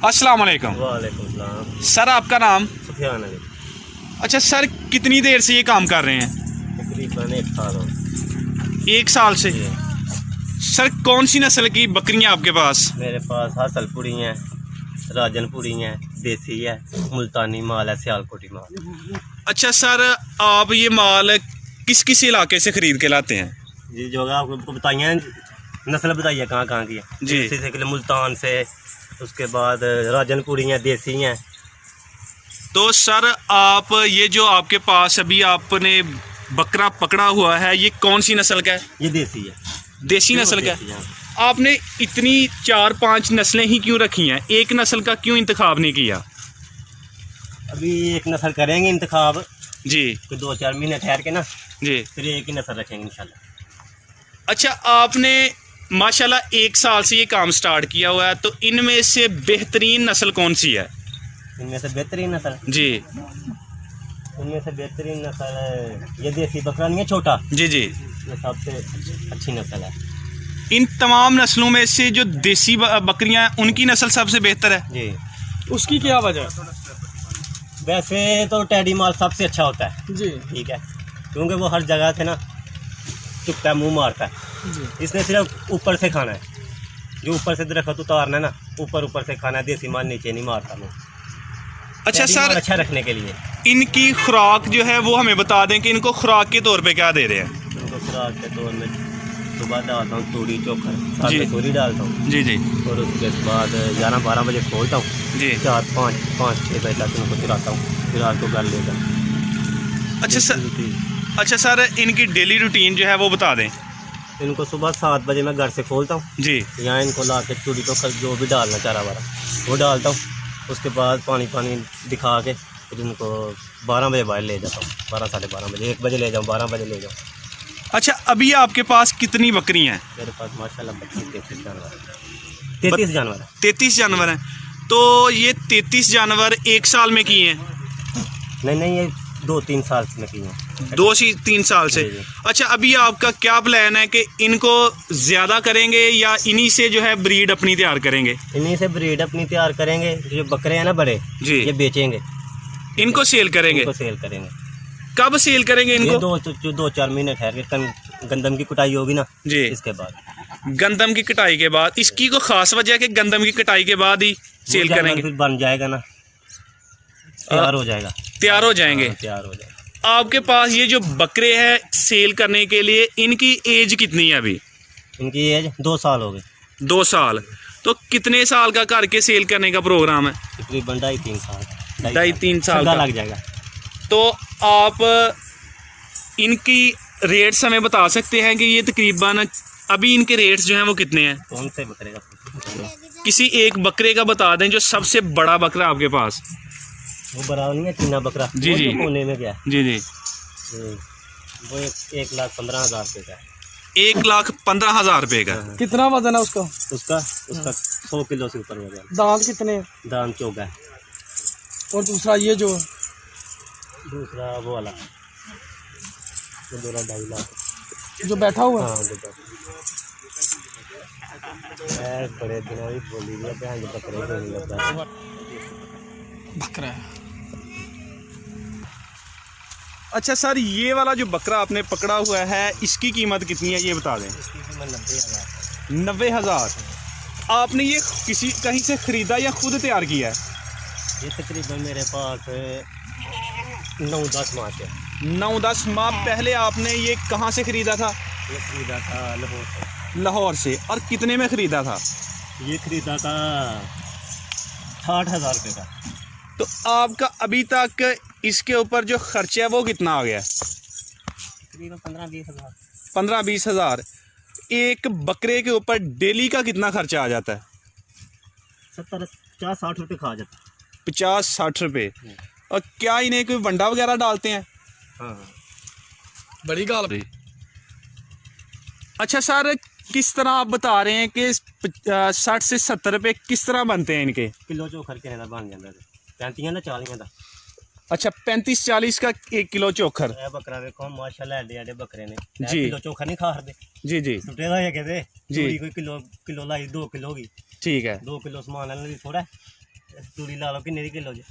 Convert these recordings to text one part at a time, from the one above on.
अस्सलाम वालेकुम। वालेकुम सलाम। सर आपका नाम? सुफियान अली। अच्छा सर, कितनी देर से ये काम कर रहे हैं? तकरीबन 1 साल हो गया। 1 साल से। जी। सर कौन सी नस्ल की बकरियां आपके पास? मेरे पास हासलपुरी हैं, राजनपुरी हैं, देसी है, मुल्तानी माल है, सियालकोटी माल। अच्छा सर, आप ये माल किस किस इलाके से खरीद के लाते हैं? जी जो आपको बताइए, नस्ल बताइए कहाँ कहाँ की है। जी। देसी से के मुल्तान से, उसके बाद राजनपुरी हैं, देसी हैं। तो सर आप ये जो आपके पास अभी आपने बकरा पकड़ा हुआ है, ये कौन सी नस्ल का है? ये देसी है। देसी नस्ल का देसी है। है। आपने इतनी 4-5 नस्लें ही क्यों रखी हैं? एक नस्ल का क्यों इंतखाब नहीं किया? अभी एक नस्ल करेंगे इंतखाब, जी फिर 2-4 महीने ठहर के ना, जी। फिर एक ही नस्ल रखेंगे इंशाल्लाह। अच्छा, आपने माशाल्लाह 1 साल से ये काम स्टार्ट किया हुआ है, तो इनमें से बेहतरीन नस्ल कौन सी है? इनमें से बेहतरीन नस्ल, जी इनमें से बेहतरीन नस्ल ये देसी बकरा नहीं है, छोटा, जी जी। ये सबसे अच्छी नस्ल है। इन तमाम नस्लों में से जो देसी बकरियां हैं, उनकी नस्ल सबसे बेहतर है। जी। उसकी क्या वजह? वैसे तो टैडी माल सबसे अच्छा होता है जी ठीक है, क्योंकि वो हर जगह से ना चुपता है, मुंह मारता है। जी। इसने सिर्फ ऊपर से खाना है, जो ऊपर से दरख्त उतारना है ना, ऊपर ऊपर से खाना है। देसी माल नीचे नहीं मारता मुँह। अच्छा टैडी माल सर, अच्छा रखने के लिए इनकी खुराक जो है वो हमें बता दें कि इनको खुराक के तौर पे क्या दे रहे हैं? उनको खुराक के तौर में सुबह डालता हूँ तूड़ी चोकर, साथ जी। में तूड़ी डालता हूँ, जी जी और उसके बाद 11-12 बजे खोलता हूँ, जी। 4-5-6 बजे तक उनको चलाता हूँ, फिर रात को घर लेकर। अच्छा सर, इनकी डेली रूटीन जो है वो बता दें। इनको सुबह 7 बजे मैं घर से खोलता हूँ, जी यहाँ इनको ला के चूड़ी तो जो भी डालना चारा वारा वो डालता हूँ। उसके बाद पानी दिखा के फिर इनको 12 बजे बाहर ले जाता हूँ, 12-12:30 बजे, 1 बजे ले जाऊँ, 12 बजे ले जाऊँ। अच्छा, अभी आपके पास कितनी बकरी हैं? मेरे पास माशाल्लाह 32-33 जानवर है। 33 जानवर है। 33 जानवर हैं। तो ये 33 जानवर 1 साल में किए हैं? नहीं, ये 2-3 साल में की हैं। 2 से 3 साल से। जी, जी। अच्छा, अभी आपका क्या प्लान है कि इनको ज़्यादा करेंगे या इन्हीं से जो है ब्रीड अपनी तैयार करेंगे? इन्हीं से ब्रीड अपनी तैयार करेंगे। जो बकरे हैं ना बड़े, जी। ये बेचेंगे, इनको सेल करेंगे? इनको सेल करेंगे। कब सेल करेंगे ये इनको? 2-4 महीने ठहर के गंदम की कुटाई होगी ना, जी। इसके बाद गंदम की कटाई के बाद। इसकी कोई खास वजह है कि गंदम की कटाई के बाद ही सेल वो जानवर करेंगे? फिर बन जाएगा ना, तैयार हो जाएगा। तैयार हो जाएंगे। हाँ, तैयार हो जाएगा। आपके पास ये जो बकरे हैं सेल करने के लिए, इनकी एज कितनी है अभी? इनकी एज 2 साल हो गए। 2 साल। तो कितने साल का करके सेल करने का प्रोग्राम है? तकरीबन 2.5-3 साल। 2.5-3 साल चंगा का लग जाएगा। तो आप इनकी रेट्स हमें बता सकते हैं कि ये तकरीबन अभी इनके रेट्स जो हैं वो कितने हैं? कौन से बकरे का? किसी एक बकरे का बता दें जो सबसे बड़ा बकरा आपके पास। वो बराबर नहीं है, चीना बकरा। जी, वो जी। जो कोने में गया, जी जी। वो 1,15,000 रुपये का है। 1,15,000 रुपये का। कितना वजन है उसका? उसका 100 किलो से ऊपर वजन। दांत कितने? दाम चौका है। और दूसरा ये जो दूसरा वो वाला, वो 2.5 लाख। जो बैठा हुआ है? हाँ, बड़े दिनों ही बोली दिया बहन जो बकरे को नहीं लगता। बकरा है। अच्छा सर, ये वाला जो बकरा आपने पकड़ा हुआ है, इसकी कीमत कितनी है ये बता दें। इसकी कीमत 90,000। 90,000। आपने ये किसी कहीं से ख़रीदा या खुद तैयार किया है? ये तकरीबन मेरे पास 9-10 माह के। 9-10 माह पहले आपने ये कहाँ से ख़रीदा था? ये खरीदा था लाहौर से। लाहौर से। और कितने में ख़रीदा था? ये खरीदा था 60,000 रुपये का। तो आपका अभी तक इसके ऊपर जो खर्चा है वो कितना आ गया? तकरीबन 15-20 हज़ार। 15-20 हज़ार। एक बकरे के ऊपर डेली का कितना खर्चा आ जाता है? 70-50-60 रुपये खा जाता है। 50-60 रुपये। और क्या इन्हें कोई वंडा वगैरह डालते हैं? हाँ। बड़ी गाल। अच्छा सर, किस तरह आप बता रहे हैं कि 60 से 70 रुपये किस तरह बनते हैं इनके? किलो चोखर के बन जाता है 35 ना 40 का। अच्छा, 35-40 का 1 किलो चोखर। ए बकरा देखो माशाल्लाह, एडे बकरे ने जी। किलो चोखर नहीं खा रहे जी जी सुटे दा ये कहते जी। कोई किलो लाई 2 किलो की। ठीक है। 2 किलो सामान लेने थोड़ा तूड़ी ला लो किन्ने दी किलो जी?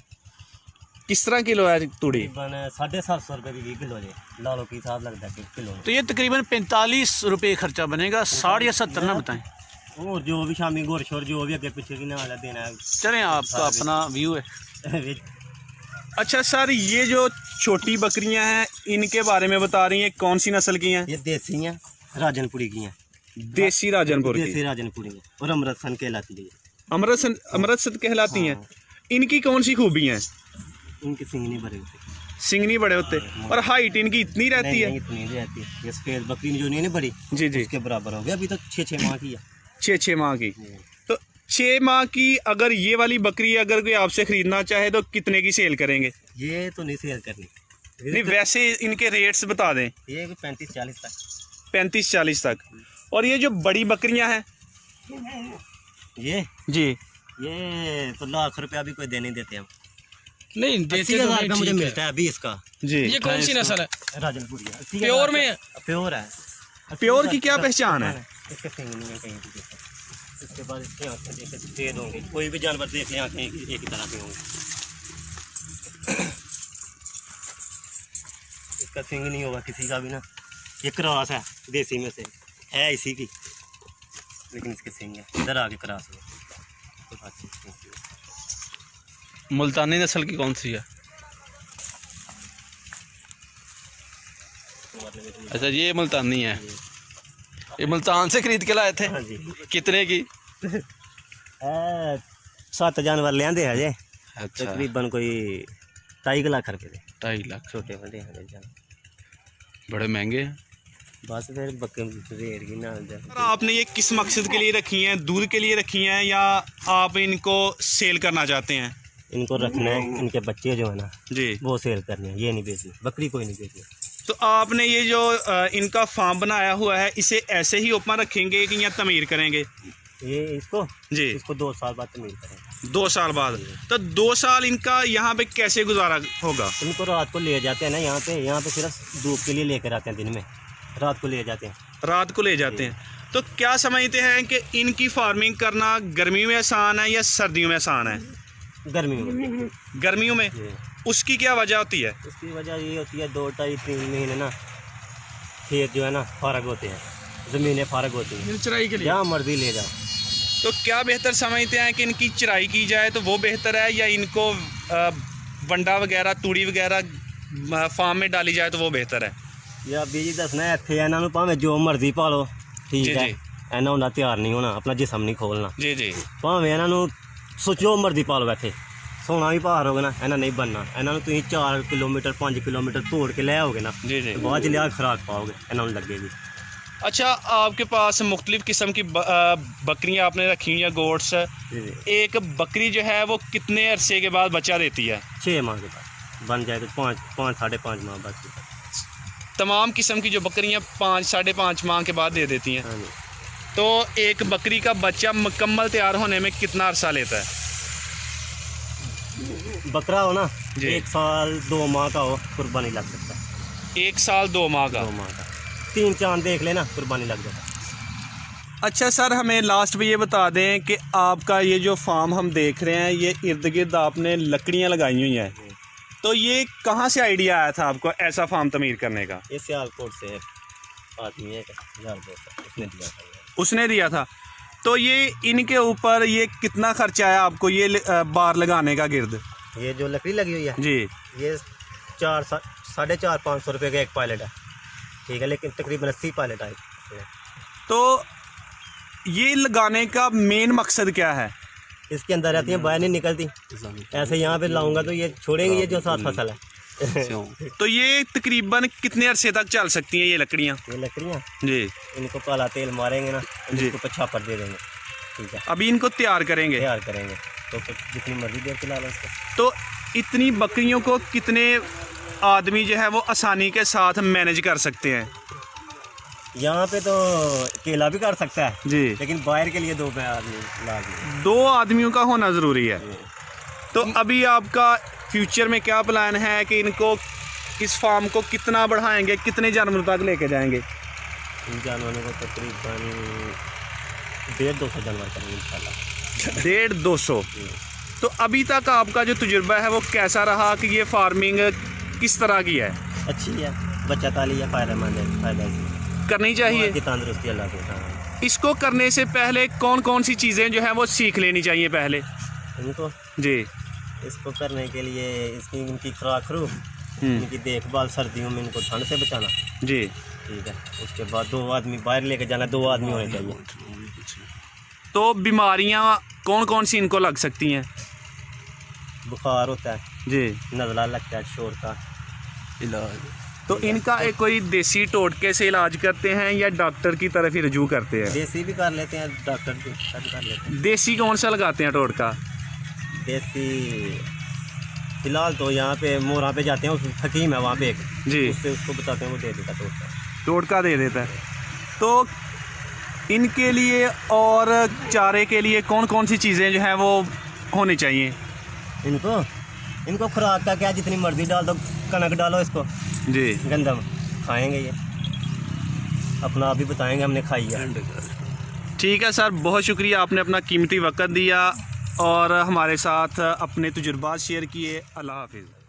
किस तरह किलो है तूड़ी? तकरीबन 750 रुपये की 20 किलो जी। ला लो की हिसाब लगता है कि किलो तो ये तकरीबन 45 रुपये खर्चा बनेगा, 60 या 70 ना बताएं। और जो भी शामी गोर शोर जो भी अगे पीछे की नाला देना है। चलें, आपका अपना व्यू है। अच्छा सर, ये जो छोटी बकरियां हैं इनके बारे में बता रही हैं, कौन सी नस्ल की हैं? ये देसी हैं, राजनपुरी की हैं। देसी राजनपुर देसी की, राजनपुरी हैं और अमृतसन कहलाती है। अमृतसर कहलाती हैं। इनकी कौन सी खूबी हैं? इनके सिंग नहीं भरे होते, सिंग नहीं बड़े होते और हाइट इनकी इतनी रहती नहीं है? इतनी नहीं रहती। ये सफेद बकरी जो नहीं है बड़ी, जी जी, उसके बराबर हो गया। अभी तो 6-6 माह की है। 6 माह की। तो 6 माह की अगर ये वाली बकरी अगर कोई आपसे खरीदना चाहे तो कितने की सेल करेंगे? ये तो नहीं सेल करनी। नहीं, वैसे इनके रेट्स बता दें। ये 35-40 तक। 35-40 तक। और ये जो बड़ी बकरियां हैं ये जी, ये तो लाख रुपया भी कोई दे नहीं देते हम। नहीं देते 80,000 तो का मुझे नहीं, ठीक मिलता है अभी इसका। जी। है। ये कौन सी नस्ल है? राजनपुरी है। 80,000 प्योर में है? प्योर है। प्योर की क्या पहचान है? इसके सिंग नहीं है कहीं भी देखो। इसके बाद इसकी आँखें देखे सफेद होंगी। कोई भी जानवर देख ले आँखें एक ही तरह की होंगी। इसका सिंग नहीं होगा किसी का भी ना। ये क्रॉस है देसी में से, है इसी की, लेकिन इसके सिंग है। इधर आके क्रॉस हुआ। मुल्तानी नस्ल की कौन सी है? अच्छा, ये मुल्तानी है। ये मुल्तान से खरीद के लाए थे? हाँ जी। कितने की? 7 जानवर ले आंदे हजे, अच्छा, तकरीबन कोई 2.5 लाख रुपए दे। 2.5 लाख। छोटे बड़े हैं जानवर। बड़े महंगे हैं। बस फिर बकरे रेट की ना सर, आपने ये किस मकसद के लिए रखी हैं? दूध के लिए रखी हैं या आप इनको सेल करना चाहते हैं? इनको रखना है। इनके बच्चे जो है ना जी, वो सेल करने हैं। ये नहीं बेचनी, बकरी कोई नहीं बेचनी। तो आपने ये जो इनका फार्म बनाया हुआ है इसे ऐसे ही ओपन रखेंगे कि या तमीर करेंगे? ये इसको जी, 2 साल बाद तमीर करेंगे। 2 साल बाद। तो 2 साल इनका यहाँ पे कैसे गुजारा होगा? इनको रात को ले जाते हैं ना यहाँ पे सिर्फ धूप के लिए लेकर आते हैं। दिन में रात को ले जाते हैं। रात को ले जाते हैं। तो क्या समझते हैं कि इनकी फार्मिंग करना गर्मियों में आसान है या सर्दियों में आसान है? गर्मियों में। गर्मियों में। उसकी क्या वजह होती है? उसकी वजह ये होती है 2-2.5-3 महीने ना खेत जो है ना फारग होते हैं, ज़मीनें फारग होती हैं, चराई के लिए जहाँ मर्जी ले जाओ। तो क्या बेहतर समझते हैं कि इनकी चराई की जाए तो वो बेहतर है या इनको बंडा वगैरह तूड़ी वगैरह फार्म में डाली जाए तो वो बेहतर है? या बीजी दसना है इत्थे इन्हां नूं भावें जो मर्जी पा लो, ठीक जी, है। जी। इन्हां हुंदा तैयार नहीं होना, अपना जिसम नहीं खोलना। जी जी, भावें इन्हां नूं जो मर्जी पा लो बैठे, सोना भी भार होगा ना, इन्हां नहीं बनना। इन्हां नूं तुसीं 4 किलोमीटर 5 किलोमीटर तोड़ के ले आओगे ना, जी जी। तो बाद च लिया खुराक पाओगे, इन्हां नूं लगेगी। अच्छा, आपके पास मुख्तलिफ किस्म की बकरियां आपने रखी हुई हैं, गोट्स। जी जी। एक बकरी जो है वो कितने अरसे के बाद बच्चा देती है? 6 माह के बाद बन जाए तो 5 साढ़े 5 माह बाद। तमाम किस्म की जो बकरियां 5 साढ़े 5 माह के बाद दे देती हैं। हाँ जी। तो एक बकरी का बच्चा मुकम्मल तैयार होने में कितना अरसा लेता है? बकरा हो ना, जी। 1 साल 2 माह का हो, कुर्बानी लग सकता है। 1 साल 2 माह का। 2 माह का 3 चांद देख लेना, कुर्बानी लग जाता है। अच्छा सर, हमें लास्ट में ये बता दें कि आपका ये जो फार्म हम देख रहे हैं ये इर्द गिर्द आपने लकड़ियाँ लगाई हुई हैं, तो ये कहाँ से आइडिया आया था आपको ऐसा फार्म तमीर करने का? ये सियालकोट से आदमी है, 1000 उसने दिया था। उसने दिया था। तो ये इनके ऊपर ये कितना खर्चा आया आपको ये बार लगाने का गिर्द? ये जो लकड़ी लगी हुई है जी, ये 400-500 रुपये का एक पायलट है, ठीक है, लेकिन तकरीबन 80 पायलट आए। तो ये लगाने का मेन मकसद क्या है? इसके अंदर रहती हैं, बाहर नहीं निकलती। ऐसे यहाँ पे लाऊंगा तो ये छोड़ेंगे, ये जो 7 फसल है। तो ये तकरीबन कितने अरसे तक चल सकती हैं ये लकड़ियाँ? ये लकड़ियाँ जी इनको काला तेल मारेंगे ना, जी। इसको छापर दे देंगे, ठीक है, अभी इनको तैयार करेंगे। तैयार करेंगे तो फिर जितनी मर्जी देर चला लो इसको। तो इतनी बकरियों को कितने आदमी जो है वो आसानी के साथ मैनेज कर सकते हैं? यहाँ पे तो अकेला भी कर सकता है जी, लेकिन बाहर के लिए 2 आदमी लाजमी। 2 आदमियों का होना ज़रूरी है। तो अभी आपका फ्यूचर में क्या प्लान है कि इनको इस फार्म को कितना बढ़ाएंगे, कितने जानवरों तक लेके जाएंगे? इन जानवरों को तकरीबन 150-200 जानवर करेंगे इंशाल्लाह। 150-200। तो अभी तक आपका जो तजुर्बा है वो कैसा रहा कि ये फार्मिंग किस तरह की है? अच्छी है, बच्चा ताली है, फ़ायदेमंद है, फ़ायदा है, करनी चाहिए। तंदुरुस्ती अल्लाह के साथ। इसको करने से पहले कौन कौन सी चीज़ें जो हैं वो सीख लेनी चाहिए पहले? इनको जी। इसको करने के लिए इनकी खुराक इनकी देखभाल, सर्दियों में इनको ठंड से बचाना। जी। ठीक है, उसके बाद 2 आदमी बाहर लेके जाना, 2 आदमी होने चाहिए। तो बीमारियां कौन कौन सी इनको लग सकती हैं? बुखार होता है जी। नज़ला लगता है, शोर का इलाज तो इनका एक कोई देसी टोटके से इलाज करते हैं या डॉक्टर की तरफ ही रजू करते हैं? देसी भी कर लेते हैं, डॉक्टर भी कर लेते हैं। देसी कौन सा लगाते हैं टोटका? देसी फिलहाल तो यहाँ पे मोरा पे जाते हैं, उस हकीम है वहाँ पे एक, जी। उससे उसको बताते हैं, वो दे देता टोटका। टोटका दे देता है। तो इनके लिए और चारे के लिए कौन कौन सी चीज़ें जो हैं वो होनी चाहिए? इनको खुराक का क्या, जितनी मर्जी डाल दो, कनक डालो इसको, जी। गंदम खाएंगे ये, अपना आप ही बताएंगे हमने खाई है। ठीक है सर, बहुत शुक्रिया, आपने अपना कीमती वक्त दिया और हमारे साथ अपने तजुर्बात शेयर किए। अल्लाह हाफिज़।